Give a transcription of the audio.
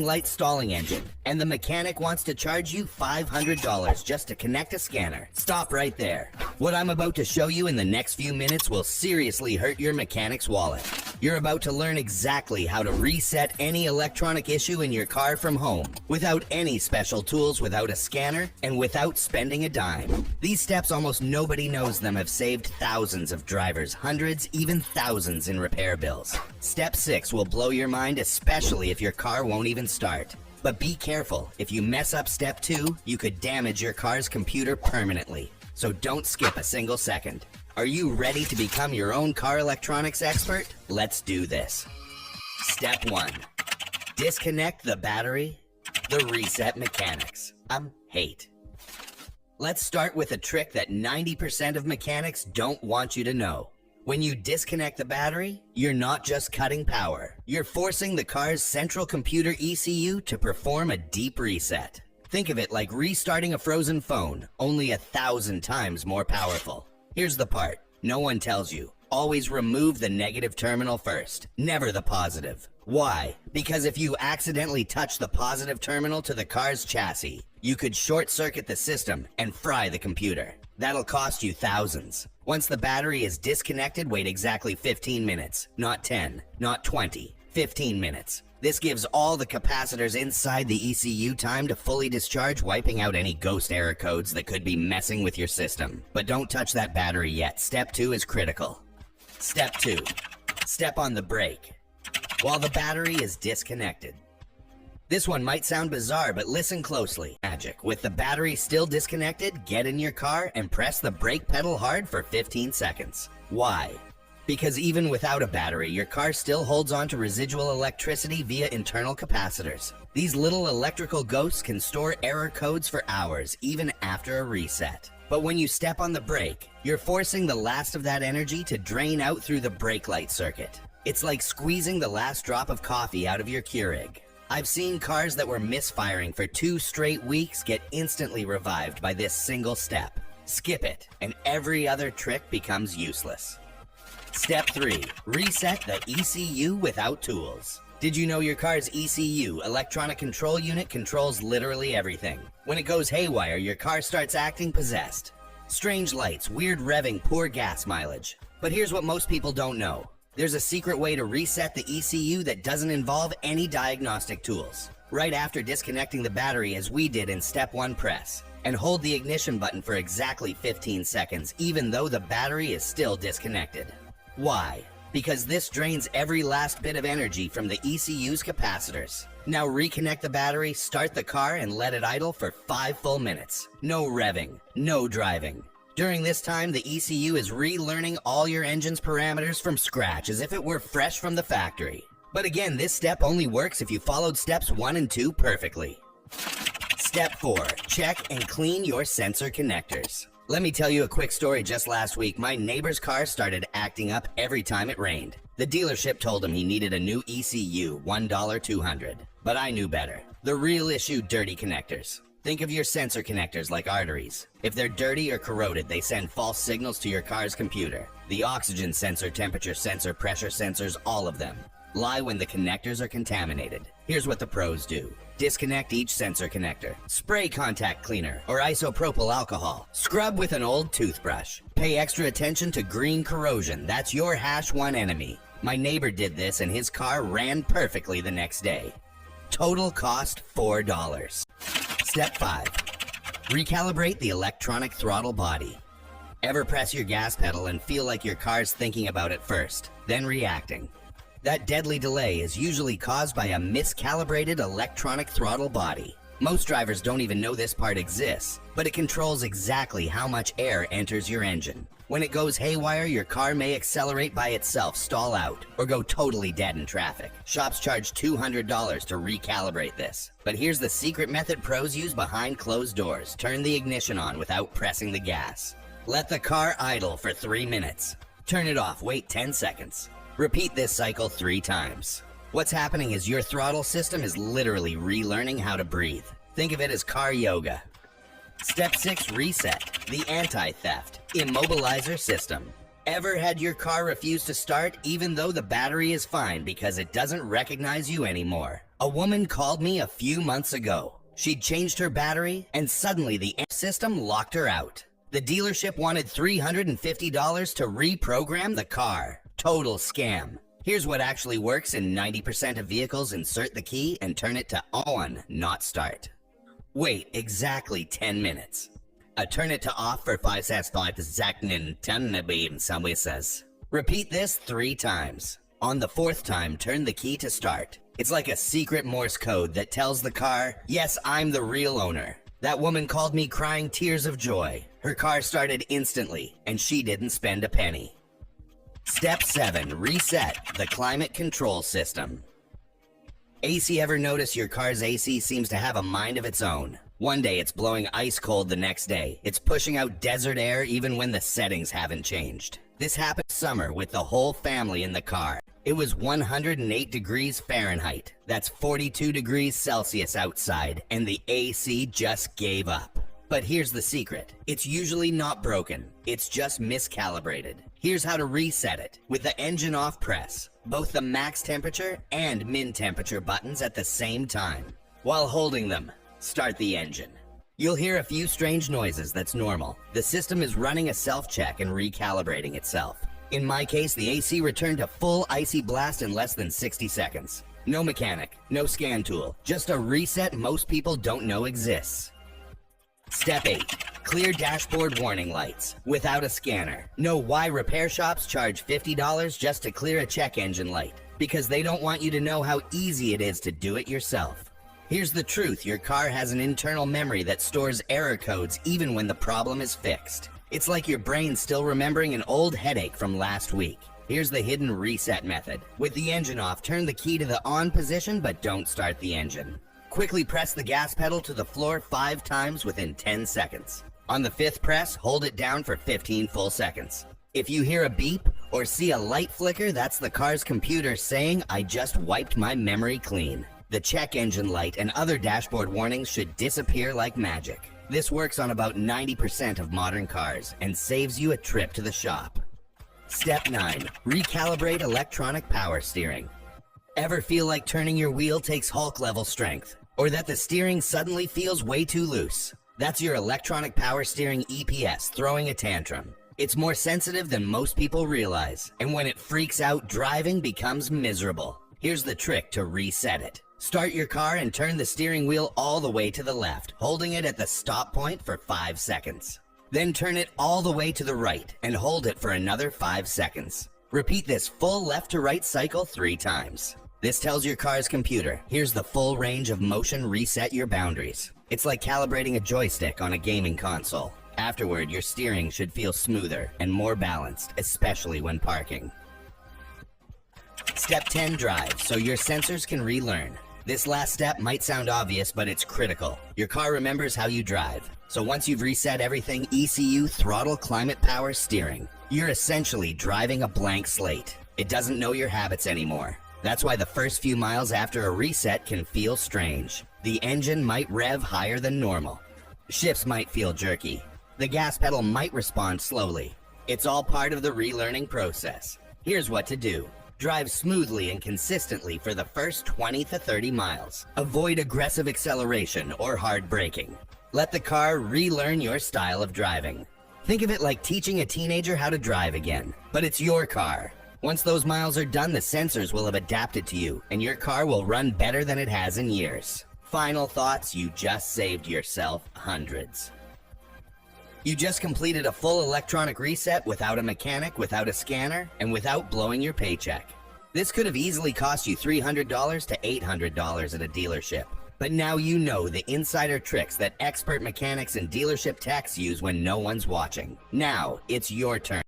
light stalling engine, and the mechanic wants to charge you $500 just to connect a scanner. Stop right there. What I'm about to show you in the next few minutes will seriously hurt your mechanic's wallet. You're about to learn exactly how to reset any electronic issue in your car from home, without any special tools, without a scanner, and without spending a dime. These steps, almost nobody knows them, have saved thousands of drivers, hundreds, even thousands in repair bills. Step 6 will blow your mind, especially if your car won't even start. But be careful, if you mess up step 2, you could damage your car's computer permanently. So don't skip a single second. Are you ready to become your own car electronics expert? Let's do this. Step 1. Disconnect the battery. The reset mechanics. Hate. Let's start with a trick that 90% of mechanics don't want you to know. When you disconnect the battery, you're not just cutting power. You're forcing the car's central computer ECU to perform a deep reset. Think of it like restarting a frozen phone, only 1,000 times more powerful. Here's the part no one tells you. Always remove the negative terminal first, never the positive. Why? Because if you accidentally touch the positive terminal to the car's chassis, you could short-circuit the system and fry the computer. That'll cost you thousands. Once the battery is disconnected, wait exactly 15 minutes. Not 10, not 20, 15 minutes. This gives all the capacitors inside the ECU time to fully discharge, wiping out any ghost error codes that could be messing with your system. But don't touch that battery yet. Step 2 is critical. Step 2. Step on the brake while the battery is disconnected. This one might sound bizarre, but listen closely. Magic. With the battery still disconnected, get in your car and press the brake pedal hard for 15 seconds. Why? Because even without a battery, your car still holds on to residual electricity via internal capacitors. These little electrical ghosts can store error codes for hours, even after a reset. But when you step on the brake, you're forcing the last of that energy to drain out through the brake light circuit. It's like squeezing the last drop of coffee out of your Keurig. I've seen cars that were misfiring for 2 straight weeks get instantly revived by this single step. Skip it, and every other trick becomes useless. Step 3. Reset the ECU without tools. Did you know your car's ECU, electronic control unit, controls literally everything? When it goes haywire, your car starts acting possessed. Strange lights, weird revving, poor gas mileage. But here's what most people don't know. There's a secret way to reset the ECU that doesn't involve any diagnostic tools. Right after disconnecting the battery, as we did in step 1, press and hold the ignition button for exactly 15 seconds, even though the battery is still disconnected. Why? Because this drains every last bit of energy from the ECU's capacitors. Now reconnect the battery, start the car, and let it idle for 5 full minutes. No revving, no driving. During this time, the ECU is relearning all your engine's parameters from scratch as if it were fresh from the factory. But again, this step only works if you followed steps 1 and 2 perfectly. Step 4. Check and clean your sensor connectors. Let me tell you a quick story. Just last week, my neighbor's car started acting up every time it rained. The dealership told him he needed a new ECU, $1,200. But I knew better. The real issue, dirty connectors. Think of your sensor connectors like arteries. If they're dirty or corroded, they send false signals to your car's computer. The oxygen sensor, temperature sensor, pressure sensors, all of them lie when the connectors are contaminated. Here's what the pros do. Disconnect each sensor connector. Spray contact cleaner or isopropyl alcohol. Scrub with an old toothbrush. Pay extra attention to green corrosion. That's your #1 enemy. My neighbor did this and his car ran perfectly the next day. Total cost $4. Step 5. Recalibrate the electronic throttle body. Ever press your gas pedal and feel like your car's thinking about it first, then reacting? That deadly delay is usually caused by a miscalibrated electronic throttle body. Most drivers don't even know this part exists, but it controls exactly how much air enters your engine. When it goes haywire, your car may accelerate by itself, stall out, or go totally dead in traffic. Shops charge $200 to recalibrate this. But here's the secret method pros use behind closed doors. Turn the ignition on without pressing the gas. Let the car idle for 3 minutes. Turn it off, wait 10 seconds. Repeat this cycle 3 times. What's happening is your throttle system is literally relearning how to breathe. Think of it as car yoga. Step 6. Reset. The anti-theft immobilizer system. Ever had your car refuse to start even though the battery is fine because it doesn't recognize you anymore? A woman called me a few months ago. She'd changed her battery, and suddenly the system locked her out. The dealership wanted $350 to reprogram the car. Total scam. Here's what actually works in 90% of vehicles. Insert the key and turn it to on, not start. Wait exactly 10 minutes. Turn it to off for 5 seconds. 10 somebody says. Repeat this 3 times. On the 4th time, turn the key to start. It's like a secret Morse code that tells the car, yes, I'm the real owner. That woman called me crying tears of joy. Her car started instantly, and she didn't spend a penny. Step 7. Reset the climate control system. AC, ever notice your car's AC seems to have a mind of its own? One day it's blowing ice cold, the next day it's pushing out desert air even when the settings haven't changed. This happened summer with the whole family in the car. It was 108 degrees Fahrenheit. That's 42 degrees Celsius outside, and the AC just gave up. But here's the secret. It's usually not broken. It's just miscalibrated. Here's how to reset it. With the engine off, press both the max temperature and min temperature buttons at the same time. While holding them, start the engine. You'll hear a few strange noises. That's normal. The system is running a self-check and recalibrating itself. In my case, the AC returned to full icy blast in less than 60 seconds. No mechanic, no scan tool, just a reset most people don't know exists. Step 8. Clear dashboard warning lights without a scanner. Know why repair shops charge $50 just to clear a check engine light? Because they don't want you to know how easy it is to do it yourself. Here's the truth. Your car has an internal memory that stores error codes even when the problem is fixed. It's like your brain still remembering an old headache from last week. Here's the hidden reset method. With the engine off, turn the key to the on position, but don't start the engine. Quickly press the gas pedal to the floor 5 times within 10 seconds. On the 5th press, hold it down for 15 full seconds. If you hear a beep or see a light flicker, that's the car's computer saying, I just wiped my memory clean. The check engine light and other dashboard warnings should disappear like magic. This works on about 90% of modern cars and saves you a trip to the shop. Step 9. Recalibrate electronic power steering. Ever feel like turning your wheel takes Hulk-level strength? Or that the steering suddenly feels way too loose? That's your electronic power steering EPS throwing a tantrum. It's more sensitive than most people realize, and when it freaks out, driving becomes miserable. Here's the trick to reset it. Start your car and turn the steering wheel all the way to the left, holding it at the stop point for 5 seconds. Then turn it all the way to the right and hold it for another 5 seconds. Repeat this full left to right cycle 3 times. This tells your car's computer, here's the full range of motion, reset your boundaries. It's like calibrating a joystick on a gaming console. Afterward, your steering should feel smoother and more balanced, especially when parking. Step 10. Drive, so your sensors can relearn. This last step might sound obvious, but it's critical. Your car remembers how you drive. So once you've reset everything, ECU, throttle, climate, power, steering, you're essentially driving a blank slate. It doesn't know your habits anymore. That's why the first few miles after a reset can feel strange. The engine might rev higher than normal. Shifts might feel jerky. The gas pedal might respond slowly. It's all part of the relearning process. Here's what to do. Drive smoothly and consistently for the first 20 to 30 miles. Avoid aggressive acceleration or hard braking. Let the car relearn your style of driving. Think of it like teaching a teenager how to drive again, but it's your car. Once those miles are done, the sensors will have adapted to you, and your car will run better than it has in years. Final thoughts, you just saved yourself hundreds. You just completed a full electronic reset without a mechanic, without a scanner, and without blowing your paycheck. This could have easily cost you $300 to $800 at a dealership. But now you know the insider tricks that expert mechanics and dealership techs use when no one's watching. Now, it's your turn.